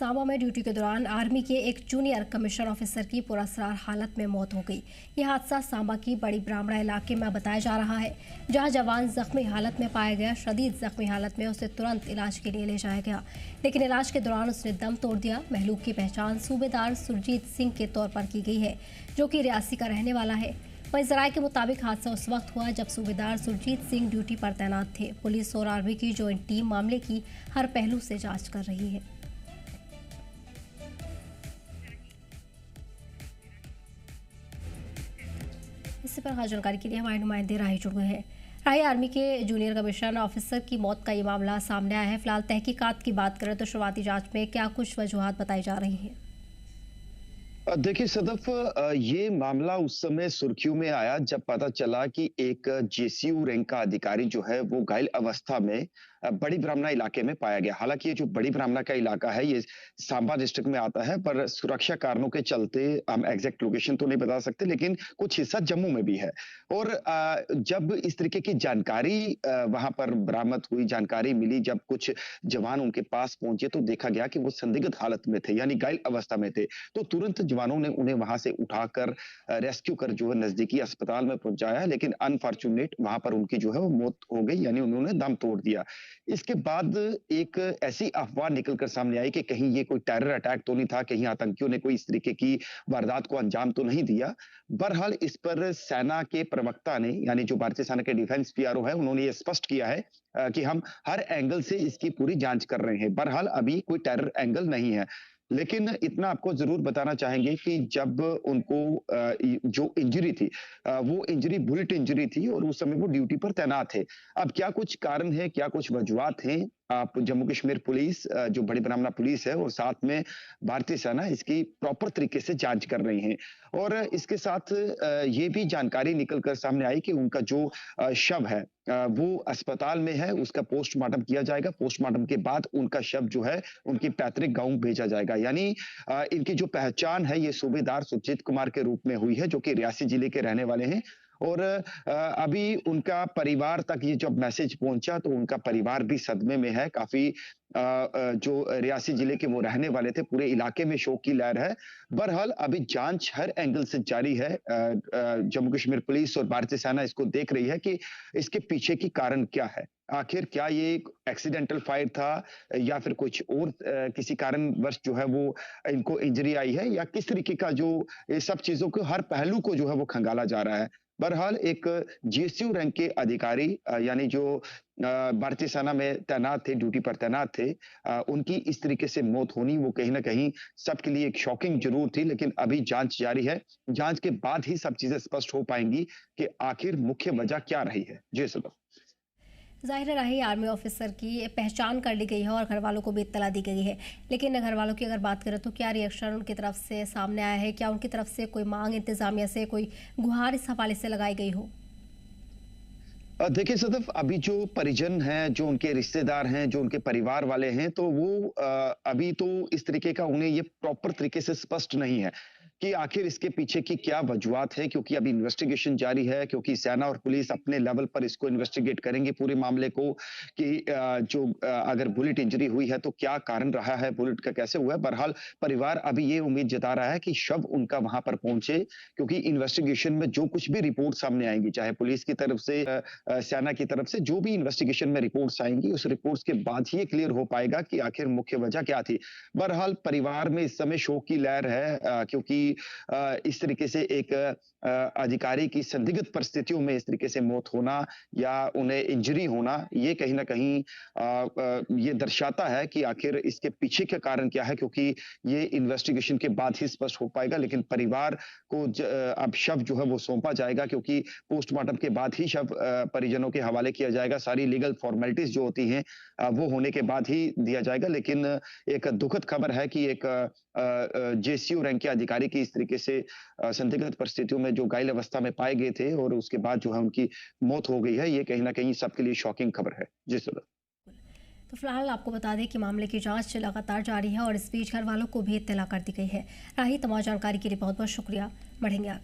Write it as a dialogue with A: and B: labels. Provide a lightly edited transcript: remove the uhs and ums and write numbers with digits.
A: सांबा में ड्यूटी के दौरान आर्मी के एक जूनियर कमीशन ऑफिसर की पुरअसरार हालत में मौत हो गई। यह हादसा सांबा की बड़ी ब्राह्मणा इलाके में बताया जा रहा है, जहां जवान जख्मी हालत में पाया गया। शदीद जख्मी हालत में उसे तुरंत इलाज के लिए ले जाया गया, लेकिन इलाज के दौरान उसने दम तोड़ दिया। महलूक की पहचान सूबेदार सुरजीत सिंह के तौर पर की गई है, जो कि रियासी का रहने वाला है। वहीं जराये के मुताबिक हादसा उस वक्त हुआ जब सूबेदार सुरजीत सिंह ड्यूटी पर तैनात थे। पुलिस और आर्मी की ज्वाइंट टीम मामले की हर पहलू से जांच कर रही है। इससे पर खास जानकारी के लिए हमारे नुमाइंदे राही जुड़ गए हैं। राही, आर्मी के जूनियर कमीशन ऑफिसर की मौत का ये मामला सामने आया है। फिलहाल तहकीकात की बात करें तो शुरुआती जांच में क्या कुछ वजूहात बताई जा रही हैं?
B: देखिए सदफ, ये मामला उस समय सुर्खियों में आया जब पता चला कि एक जेसीयू रैंक का अधिकारी जो है वो घायल अवस्था में बड़ी ब्राह्मणा इलाके में पाया गया। हालांकि ये जो बड़ी ब्राह्मणा का इलाका है ये सांबा डिस्ट्रिक्ट में आता है, पर सुरक्षा कारणों के चलते हम एग्जैक्ट लोकेशन तो नहीं बता सकते, लेकिन कुछ हिस्सा जम्मू में भी है। और जब इस तरीके की जानकारी वहां पर बरामद हुई, जानकारी मिली, जब कुछ जवान उनके पास पहुंचे तो देखा गया कि वो संदिग्ध हालत में थे, यानी घायल अवस्था में थे। तो तुरंत जवानों ने उन्हें वहां से उठाकर रेस्क्यू कर जो है नजदीकी अस्पताल में पहुंचाया, लेकिन अनफॉर्चुनेट वहां पर उनकी जो है वो मौत हो गई, यानी उन्होंने दम तोड़ दिया। इसके बाद एक ऐसी अफवाह निकलकर सामने आई कि कहीं ये कोई टेरर अटैक तो नहीं था, कहीं आतंकियों ने कोई इस तरीके की वारदात को अंजाम तो नहीं दिया। बहरहाल इस पर सेना के प्रवक्ता ने, यानी जो भारतीय सेना के डिफेंस पीआरओ है, उन्होंने ये स्पष्ट किया है कि हम हर एंगल से इसकी पूरी जांच कर रहे हैं। बहरहाल अभी कोई टेरर एंगल नहीं है, लेकिन इतना आपको जरूर बताना चाहेंगे कि जब उनको जो इंजरी थी, वो इंजरी बुलेट इंजरी थी और उस समय वो ड्यूटी पर तैनात थे। अब क्या कुछ कारण है, क्या कुछ वजूहात हैं, आप जम्मू कश्मीर पुलिस, जो बड़ी ब्राह्मणा पुलिस है और साथ में भारतीय सेना इसकी प्रॉपर तरीके से जांच कर रही हैं। और इसके साथ ये भी जानकारी निकल कर सामने आई कि उनका जो शव है वो अस्पताल में है, उसका पोस्टमार्टम किया जाएगा। पोस्टमार्टम के बाद उनका शव जो है उनकी पैतृक गांव भेजा जाएगा। यानी इनकी जो पहचान है ये सूबेदार सुरजीत कुमार के रूप में हुई है, जो कि रियासी जिले के रहने वाले हैं। और अभी उनका परिवार तक ये जब मैसेज पहुंचा तो उनका परिवार भी सदमे में है काफी। जो रियासी जिले के वो रहने वाले थे, पूरे इलाके में शोक की लहर है। बहरहाल अभी जांच हर एंगल से जारी है। जम्मू कश्मीर पुलिस और भारतीय सेना इसको देख रही है कि इसके पीछे की कारण क्या है। आखिर क्या ये एक एक्सीडेंटल फायर था या फिर कुछ और किसी कारणवश जो है वो इनको इंजरी आई है, या किस तरीके का जो ये सब चीजों को हर पहलू को जो है वो खंगाला जा रहा है। बहरहाल एक जीएसयू रैंक के अधिकारी, यानी जो भारतीय सेना में तैनात थे, ड्यूटी पर तैनात थे, उनकी इस तरीके से मौत होनी वो कहीं ना कहीं सबके लिए एक शॉकिंग जरूर थी, लेकिन अभी जांच जारी है। जांच के बाद ही सब चीजें स्पष्ट हो पाएंगी कि आखिर मुख्य वजह क्या रही है। जी सर।
A: जाहिर रही आर्मी ऑफिसर की पहचान कर ली गई है और घर वालों को भी इत्तला दी गई है, लेकिन घर वालों की अगर बात करें तो क्या रिएक्शन उनकी तरफ से सामने आया है? क्या उनकी तरफ से कोई मांग इंतजामिया से, कोई गुहार इस हवाले से लगाई गई हो?
B: देखिए सदफ, अभी जो परिजन हैं, जो उनके रिश्तेदार हैं, जो उनके परिवार वाले हैं, तो वो अभी तो इस तरीके का उन्हें ये प्रॉपर तरीके से स्पष्ट नहीं है कि आखिर इसके पीछे की क्या वजूहात है, क्योंकि अभी इन्वेस्टिगेशन जारी है। क्योंकि सेना और पुलिस अपने लेवल पर इसको इन्वेस्टिगेट करेंगे पूरे मामले को कि अगर बुलेट इंजरी हुई है तो क्या कारण रहा है, बुलेट का कैसे हुआ है। बहरहाल परिवार अभी ये उम्मीद जता रहा है कि शव उनका वहां पर पहुंचे, क्योंकि इन्वेस्टिगेशन में जो कुछ भी रिपोर्ट सामने आएंगी, चाहे पुलिस की तरफ से, सेना की तरफ से, जो भी इन्वेस्टिगेशन में रिपोर्ट्स आएंगी, उस रिपोर्ट्स के बाद ही क्लियर हो पाएगा कि आखिर मुख्य वजह क्या थी। बहरहाल परिवार में इस समय शोक की लहर है, क्योंकि इस तरीके से एक अधिकारी की संदिग्ध परिस्थितियों में इस तरीके से मौत होना या उन्हें इंजरी होना, ये कहीं ना कहीं ये दर्शाता है कि आखिर इसके पीछे का कारण क्या है, क्योंकि ये इन्वेस्टिगेशन के बाद ही स्पष्ट हो पाएगा। लेकिन परिवार को अब शव जो है वो सौंपा जाएगा, क्योंकि पोस्टमार्टम के बाद ही शव परिजनों के हवाले किया जाएगा। सारी लीगल फॉर्मेलिटीज जो होती हैं वो होने के बाद ही दिया जाएगा। लेकिन एक दुखद खबर है कि एक जेसीयू रैंक के अधिकारी की इस तरीके से संदिग्ध परिस्थितियों में जो घायल अवस्था में पाए गए थे और उसके बाद जो है उनकी मौत हो गई है, ये कहीं ना कहीं सबके लिए शॉकिंग खबर है। जी सर।
A: तो फिलहाल आपको बता दें कि मामले की जांच लगातार जारी है और इस बीच घर वालों को भी इत्तला कर दी गई है। राही, तमाम जानकारी के लिए बहुत बहुत शुक्रिया। बढ़ेंगे आगे।